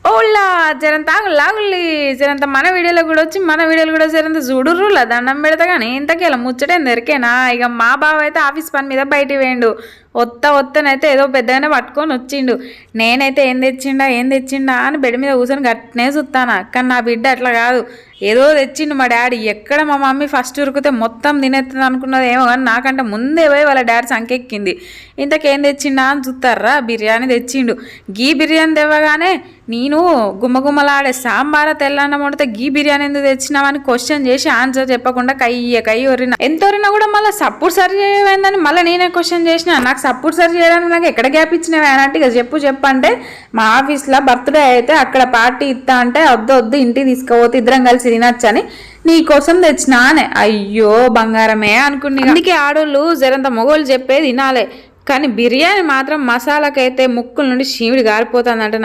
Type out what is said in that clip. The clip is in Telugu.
ఓలా జరంత లాగుల్లి జరంత మన వీడియోలో కూడా వచ్చి మన వీడియోలు కూడా జరంత చూడుర్రులా దండం పెడతా కానీ ఇంతకేలా ముచ్చటేం దొరికేనా. ఇక మా బావ అయితే ఆఫీస్ పని మీద బయటికి వేయండు. వత్తనైతే ఏదో పెద్దగానే పట్టుకొని వచ్చిండు. నేనైతే ఏం తెచ్చిండా అని బెడ్ మీద కూర్చొని గట్టినే చూస్తానా. కానీ నా బిడ్డ అట్లా కాదు, ఏదో తెచ్చిండు మా డాడీ. ఎక్కడ మా మమ్మీ ఫస్ట్ ఉరికితే మొత్తం తినేస్తుంది అనుకున్నది ఏమో కానీ నాకంటే ముందే పోయి వాళ్ళ డాడీ సంకెక్కింది. ఇంతకేం తెచ్చిండా అని చూస్తారా, బిర్యానీ తెచ్చిండు. గీ బిర్యానీ తెవ్వగానే నేను గుమ్మగుమ్మలాడే సాంబార తెల్లన్నం వండితే గీ బిర్యానీ ఎందుకు తెచ్చినామని క్వశ్చన్ చేసి ఆన్సర్ చెప్పకుండా కయ్యి ఒరినా. ఎంత ఒరినా కూడా మళ్ళీ సపోర్ట్ సరి చేయమైందని మళ్ళీ నేనే క్వశ్చన్ చేసిన. నాకు సపోర్ట్ సరి చేయడానికి నాకు ఎక్కడ గ్యాప్ ఇచ్చినవి అన్నట్టు ఇక చెప్పంటే మా ఆఫీస్లో బర్త్డే అయితే అక్కడ పార్టీ ఇస్తా అంటే వద్దు ఇంటికి తీసుకుపోతే ఇద్దరం కలిసి తినచ్చని నీకోసం తెచ్చినానే. అయ్యో బంగారమే అనుకుని. అందుకే ఆడోళ్ళు జరంత మొగోళ్ళు చెప్పేది వినాలే. కానీ బిర్యానీ మాత్రం మసాలాకైతే ముక్కుల నుండి చీమిడి గారిపోతుందంటే